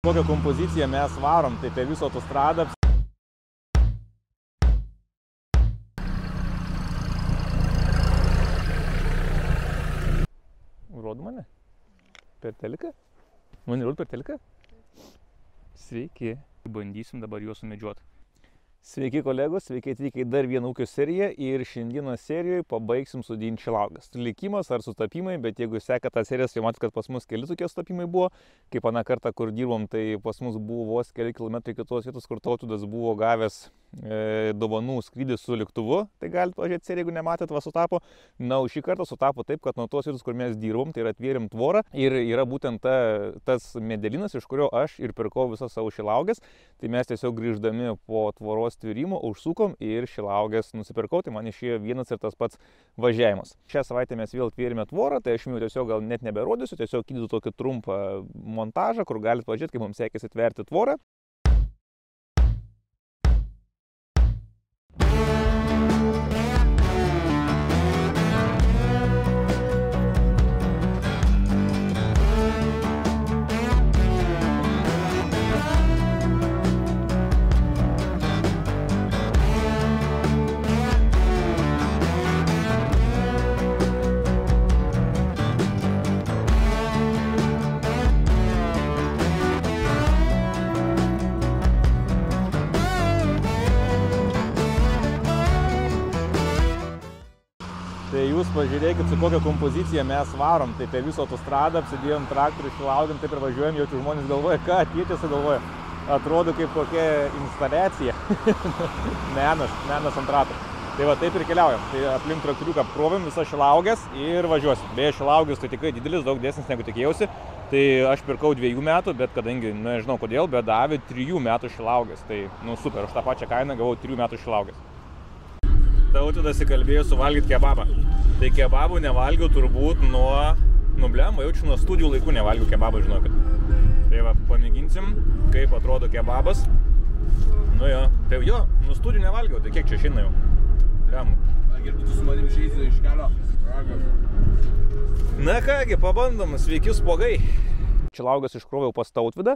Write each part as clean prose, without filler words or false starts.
Kokią kompoziciją mes varom, tai per visą autostradą. Rodo mane? Per teliką? Mane rodo per teliką? Sveiki. Bandysim dabar juos sumedžiuoti. Sveiki kolegos, sveiki atvykę į dar vieną ūkio seriją ir šiandieną serijoje pabaigsim sodinti šilauoges. Likimas ar sutapimai, bet jeigu sekate tą seriją, tai matėte, kad pas mus keli tokie sutapimai buvo. Kaip aną kartą, kur dirbom, tai pas mus buvo vos keli kilometrai kitos vietos, kur Tautvydas buvo gavęs dovanų skrydį su lėktuvu. Tai galite pažiūrėti seriją, jeigu nematėte, va sutapo. Na, šį kartą sutapo taip, kad nuo tos vietos, kur mes dirbom, tai yra atvėrėm tvorą ir yra būtent tas medelinas, iš kurio aš ir pirkau visas savo šilauoges. Tai mes tiesiog grįždami po tvoros tvėrimo užsukom ir šilauoges nusipirkau, tai man išėjo vienas ir tas pats važiavimas. Šią savaitę mes vėl tvėrėme tvorą, tai aš jums tiesiog gal net neberodysiu, tiesiog įdedu tokį trumpą montažą, kur galite pažiūrėti, kaip mums sekėsi tverti tvorą. Tai jūs pažiūrėkit, su kokią kompoziciją mes varom. Tai per visą autostradą apsidėjom traktorių, šilauogėm, taip ir važiuojam, jaučiu žmonės galvoja, ką tėtis galvoja. Atrodo kaip kokia instaliacija. menas ant ratų. Tai va taip ir keliaujam. Tai aplink traktoriuką apkrovėm visas šilauoges ir važiuosim. Beje, šilauogės tai tikrai didelis, daug didesnis negu tikėjausi. Tai aš pirkau 2 metų, bet kadangi, nežinau kodėl, bet davė 3 metų šilauoges. Tai, super, už tą pačią kainą gavau 3 metų šilauoges. Tautvydas įkalbėjo suvalgyti kebabą. Tai kebabų nevalgiau turbūt jaučiu nuo studijų laikų nevalgiau kebabą, žinokit. Tai va, pamėginsim, kaip atrodo kebabas. Nu jo, tai jo, nuo studijų nevalgiau, tai kiek čia šiandien jau? Bliam. Gerbėtų su manim išeisi iš kelio. Na kągi, pabandom, sveiki spuogai. Šilauoges iškroviau pas Tautvydą,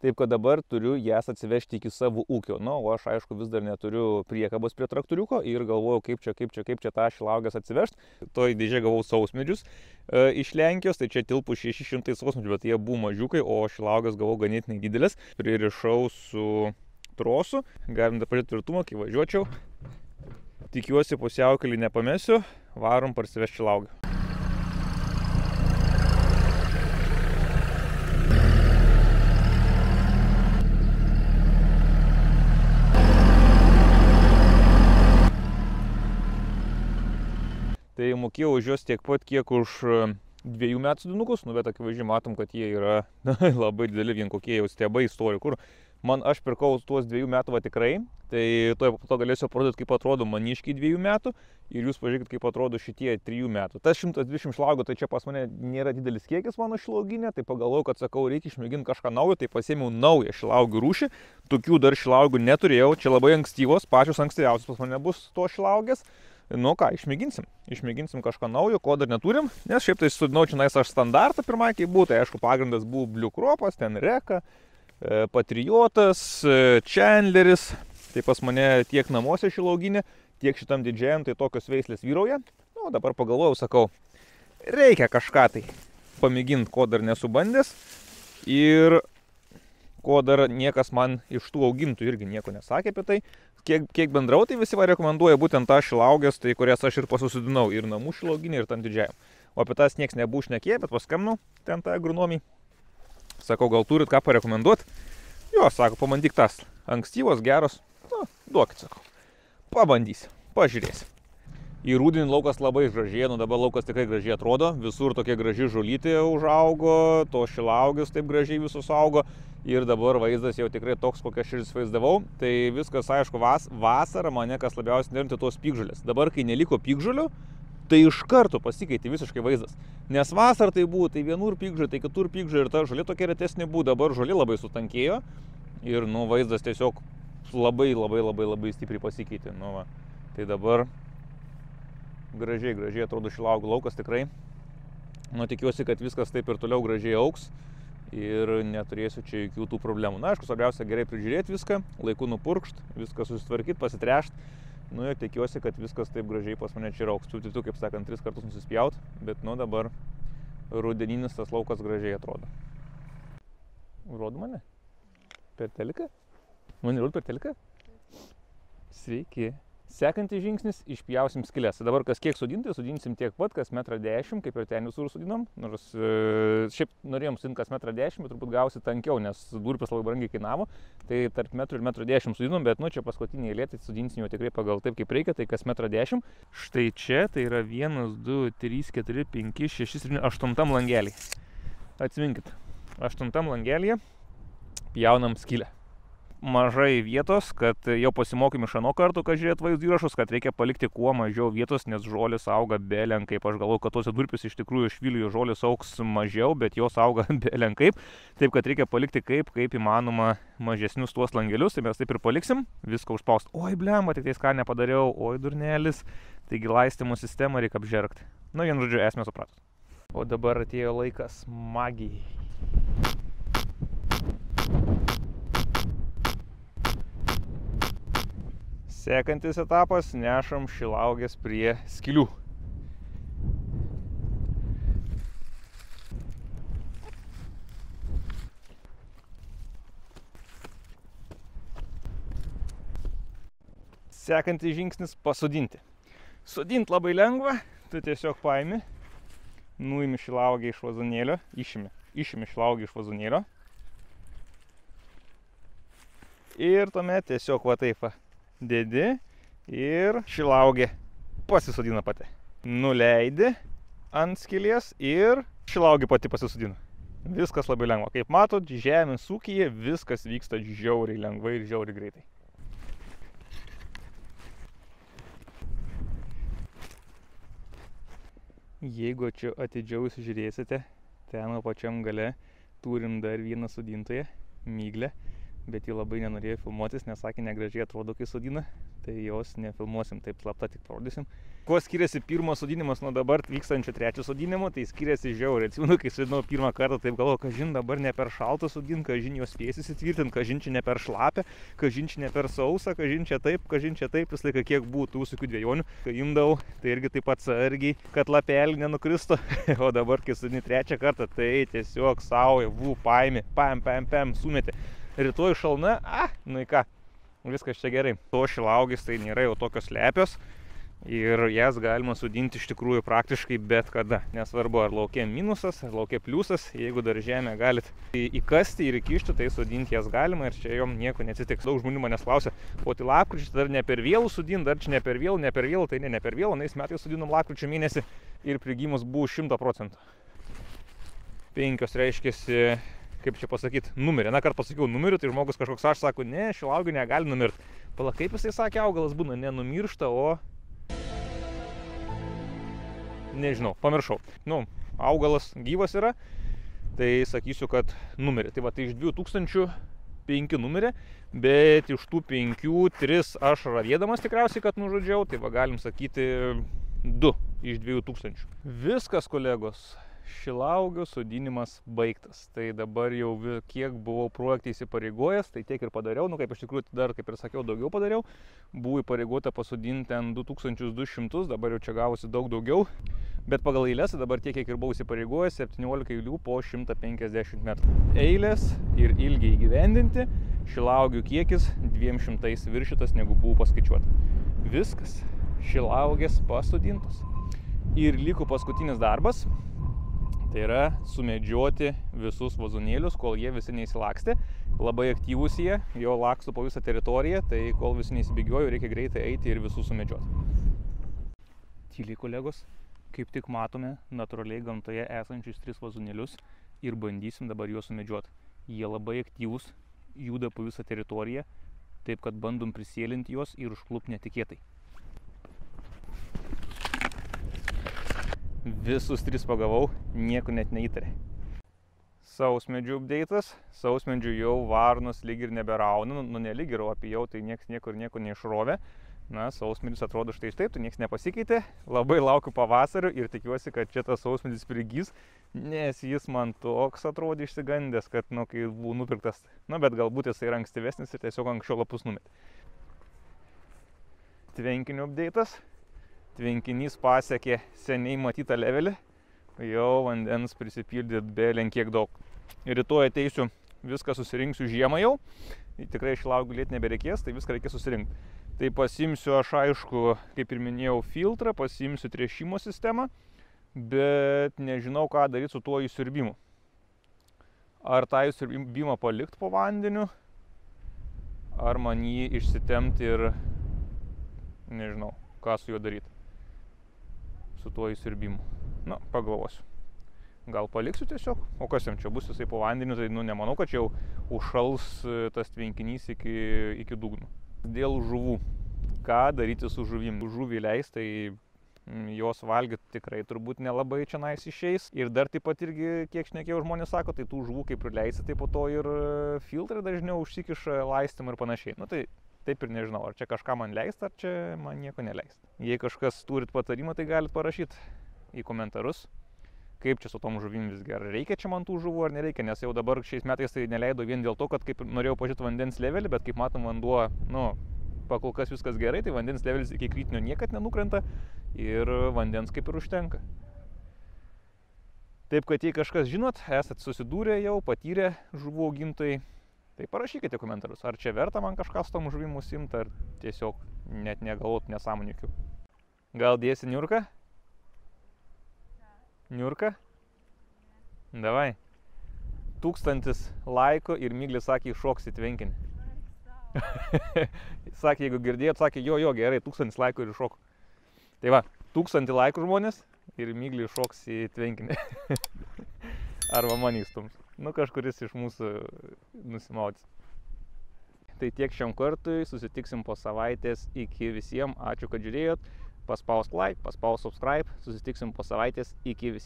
taip kad dabar turiu jas atsivežti iki savo ūkio. Na, o aš aišku vis dar neturiu priekabos prie traktoriuko ir galvojau, kaip čia tą šilauoges atsivežti. Toj dėžė gavau sausmedžius iš Lenkijos, tai čia tilpų 600 sausmedžių, bet jie buvo mažiukai, o šilauoges gavau ganėtinai didelis. Pririšau su trosu, galim dar pažiūrėti tvirtumą, kai važiuočiau. Tikiuosi pusiaukelį nepamesiu, varom parsivežti šilauogę. Tai mokėjau už juos tiek pat, kiek už 2 metų sodinukus, bet akivaizdžiai matom, kad jie yra labai dideli, vien kokie jau stiebai stovi, kur aš pirkau tuos 2 metų va tikrai, tai po to galėsiu parodyti, kaip atrodo maniškiai 2 metų ir jūs pažiūrėkit, kaip atrodo šitie 3 metų. Tas 120 šilauogių, tai čia pas mane nėra didelis kiekis mano šilauoginė, tai pagalvojau, kad sakau, reikia išmėginti kažką naujo, tai pasiėmiau naują šilauogių rūšį, tokių dar šilauogių neturėjau, čia labai ankstyvos, pačios ankstyviausios pas mane bus to šilauogės. Nu ką, išmėginsim kažką naujo, ko dar neturim, nes šiaip tai sudinau čia aš standartą pirmai, kai buvo, tai aišku pagrindas buvo Blue Cropas, ten Reka, Patriotas, Chandleris, tai pas mane tiek namuose šilauoginė, tiek šitam didžiajam, tai tokios veislės vyrauja. Nu, dabar pagalvojau, sakau, reikia kažką tai pamėginti, ko dar nesu bandęs ir ko dar niekas man iš tų augintų irgi nieko nesakė apie tai. Kiek bendrau, tai visi rekomenduoja būtent tą šilauoges, tai kurias aš ir pasusodinau, ir namų šilauoginį, ir tam didžiajam. O apie tas nieks nebuvo šnekėję, bet paskambinau ten tą agronomį. Sakau, gal turit ką parekomenduoti? Jo, sako, pabandyk tas. Ankstyvos, geros. Nu, duokit, sakau. Pabandysiu, pažiūrėsiu. Į rudenį laukas labai gražiai, nu dabar laukas tikrai gražiai atrodo, visur tokia graži žolytė užaugo, to šilauogės taip gražiai visus augo ir dabar vaizdas jau tikrai toks, kokią aš ir įsivaizdavau. Tai viskas, aišku, vasarą mane kas labiausiai nerimta tos piktžolės. Dabar, kai neliko piktžolių, tai iš karto pasikeitė visiškai vaizdas. Nes vasarą tai buvo, tai vienur piktžolė, tai kitur piktžolė ir ta žolė tokia retesnė buvo, dabar žolė labai sutankėjo ir nu, vaizdas tiesiog labai stipriai pasikeitė. Nu, va. Tai dabar gražiai atrodo šilauogių laukas tikrai. Nu, tikiuosi, kad viskas taip ir toliau gražiai augs. ir neturėsiu čia jokių tų problemų. Na, aišku, svarbiausia gerai prižiūrėti viską, laiku nupurkšt, viską susitvarkyti, pasitrešt. Nu ir tikiuosi, kad viskas taip gražiai pas mane čia ir augs. Tu, kaip sakant, 3 kartus nusispjaut, bet nu dabar rudeninis tas laukas gražiai atrodo. Rodo mane? Per teliką? Mane rodo per teliką? Sveiki. Sekantis žingsnis – išpjausim skylės. Dabar kas kiek sudinti, sudinsim tiek pat, kas 1,10 m, kaip ir ten visur sudinom. Nors šiaip norėjom sudinti kas 1,10 m, bet turbūt gausi tankiau, nes durpės labai brangiai kainavo. Tai tarp 1 ir 1,10 m sudinom, bet nu čia paskutinį eilė, tai sudinsim jau tikrai pagal taip, kaip reikia, tai kas 1,10 m. Štai čia tai yra 1, 2, 3, 4, 5, 6, 7, 8 langelį. Atsiminkit, 8 langelėje pjaunam skylę. Mažai vietos, kad jau pasimokym iš ano kartų, kad žiūrėt vaizdo įrašus, kad reikia palikti kuo mažiau vietos, nes žolės auga belenkaip. Aš galvoju, kad tose durpės iš tikrųjų švilijų žolės augs mažiau, bet jos auga belenkaip. Taip, kad reikia palikti kaip įmanoma mažesnius tuos langelius, tai mes taip ir paliksim, viską užspaust. Oi, blemba, tik tais ką nepadariau, oi, durnelis. Taigi laistymo sistemą reikia apžergti. Na, vien žodžiu, esmę supratus. O dabar atėjo laikas magijai. Sekantis etapas – nešam šilauogės prie skylių. Sekantis žingsnis – pasodinti. Sodinti labai lengva, tu tiesiog paimi, nuimi šilauogę iš vazonėlio, išimi šilauogę iš vazonėlio. Ir tuomet tiesiog va taip dedi ir šilauogė pasisodina pati. Nuleidi ant skylės ir šilauogė pati pasisodina. Viskas labai lengva. Kaip matot, žemės ūkyje viskas vyksta žiauriai lengvai ir žiauriai greitai. Jeigu čia atidžiau žiūrėsite, ten pačiam gale turim dar vieną sodintoją, Miglę. Bet ji labai nenorėjo filmuotis, nes sakė, negražiai atrodo, kai sodina, tai jos nefilmuosim, taip slapta tik parodysim. Kuo skiriasi pirmas sodinimas nuo dabar vykstančio trečio sodinimo, tai skiriasi žiauriai. Atsimenu, kai sodinau pirmą kartą, taip galvoju, kažin dabar ne per šaltą sodint, kažin jos spės įsitvirtinti, kažin čia ne per šlapę, kažin čia ne per sausą, kažin čia taip, vis laiką kiek būtų visokių dvejonių. Kai imdavau, tai irgi taip atsargiai, kad lapelį nenukristų, o dabar, kai sodini trečią kartą, tai tiesiog sauja, paimi, pam, sumetė. Rytoj šalna, nu į ką, viskas čia gerai. To šilaugės tai nėra jau tokios lepios ir jas galima sodinti iš tikrųjų praktiškai bet kada. Nesvarbu, ar lauke minusas, ar lauke pliusas, jeigu dar žemę galit įkasti ir įkišti, tai sodinti jas galima ir čia jom nieko neatsitiks. Daug žmonių manęs klausia, o tai lapkričio dar ne per vėlų sodint, dar čia ne per vėlų, tai ne per vėlų, nais metais sodinom lapkričio mėnesį ir prigimus buvo 100%. 5 reiškiasi, kaip čia pasakyti, numirė. Na, kart pasakiau numirė, tai žmogus kažkoks aš sako, ne, šilauogė negali numirti. Pala, kaip jisai sakė, augalas būna, nenumiršta, o... Nežinau, pamiršau. Nu, augalas gyvas yra, tai sakysiu, kad numirė. Tai va, tai iš 2005 numirė, bet iš tų 5, 3 aš ravėdamas tikriausiai, kad nužudžiau, tai va, galim sakyti 2 iš 2000. Viskas, kolegos. Šilauogių sodinimas baigtas. Tai dabar jau kiek buvau projektą įsipareigojęs, tai tiek ir padariau. Nu, kaip iš tikrųjų dar, kaip ir sakiau, daugiau padariau. Buvo įpareigota pasodinti ten 2200, dabar jau čia gavosi daug daugiau. Bet pagal eilės dabar tiek, kiek ir buvau įsipareigojęs, 17 eilių po 150 metrų. Eilės ir ilgiai įgyvendinti, šilauogių kiekis 200 viršytas, negu buvo paskaičiuota. Viskas, šilauogės pasodintos. Ir liko paskutinis darbas. Tai yra sumedžioti visus vazonėlius, kol jie visi neįsilakstė. Labai aktyvūs jie, jo laksto po visą teritoriją, tai kol visi neįsibėgiojo, reikia greitai eiti ir visus sumedžioti. Tyliai, kolegos, kaip tik matome natūraliai gamtoje esančius 3 vazonėlius ir bandysim dabar juos sumedžioti. Jie labai aktyvūs, juda po visą teritoriją, taip kad bandom prisėlinti juos ir užklupti netikėtai. Visus 3 pagavau, nieko net neįtarė. Sausmedžių update'as. Sausmedžių jau varnos lyg ir neberauna, nu ne lyg ir, o apie jau tai nieko neišrovė. Na, sausmedis atrodo štai taip, tai nieks nepasikeitė. Labai laukiu pavasario ir tikiuosi, kad čia tas sausmedis prigys, nes jis man toks atrodė išsigandęs, kad, nu, kai buvo nupirktas, nu, bet galbūt jis yra ankstyvesnis ir tiesiog anksčiau lapus numetė. Tvenkinio update'as. Tvenkinys pasiekė seniai matytą levelį. Jau vandens prisipildė belenkiek daug. Rytoj ateisiu, viską susirinksiu žiemą jau. Tikrai šilauogų gulėti nebereikės, tai viską reikės susirinkti. Tai pasiimsiu aš, aišku, kaip ir minėjau, filtrą, pasiimsiu tręšimo sistemą, bet nežinau, ką daryti su tuo įsiurbimu. Ar tą įsiurbimą palikti po vandeniu, ar man jį išsitemti ir nežinau, ką su juo daryti. Su tuo įsiurbimu. Na, pagalvosiu. Gal paliksiu tiesiog, o kas jam čia bus jisai po vandeniu, tai nu, nemanau, kad čia jau užšals tas tvenkinys iki dugno. Dėl žuvų. Ką daryti su žuvim? Žuvį leis, tai jos valgyti tikrai turbūt nelabai čia nais išeis. Ir dar taip pat irgi, kiek šnekėjau, žmonės sako, tai tų žuvų kaip prileisi, tai po to ir filtrai dažniau užsikiša laistymą ir panašiai. Nu tai taip ir nežinau, ar čia kažką man leist, ar čia man nieko neleist. Jei kažkas turit patarimą, tai galit parašyti į komentarus. Kaip čia su tom žuvim visgi, ar reikia čia man tų žuvų ar nereikia, nes jau dabar šiais metais tai neleido vien dėl to, kad kaip norėjau pažiūrėti vandens levelį, bet kaip matom vanduo, nu, pakol kas viskas gerai, tai vandens levelis iki kritinio niekad nenukrenta ir vandens kaip ir užtenka. Taip, kad jei kažkas žinot, esat susidūrę jau, patyrę žuvų augintojai, tai parašykite komentarus, ar čia verta man kažką su tom žuvim užsiimti, ar tiesiog net negalvot nesąmonių. Gal dėsi niurką? Niurka? Davai. 1000 laikų ir Miglis sakė, iššoks į tvenkinį. Sakė, jeigu girdėjot, sakė, jo, gerai, 1000 laikų ir iššok. Tai va, 1000 laikų žmonės ir Miglis iššoks į tvenkinį. Arba mane įstums. Nu, kažkuris iš mūsų nusimaudys. Tai tiek šiam kartui, susitiksim po savaitės. Iki visiems, ačiū, kad žiūrėjot. Paspausk like, paspausk subscribe, susitiksim po savaitės, iki visiems.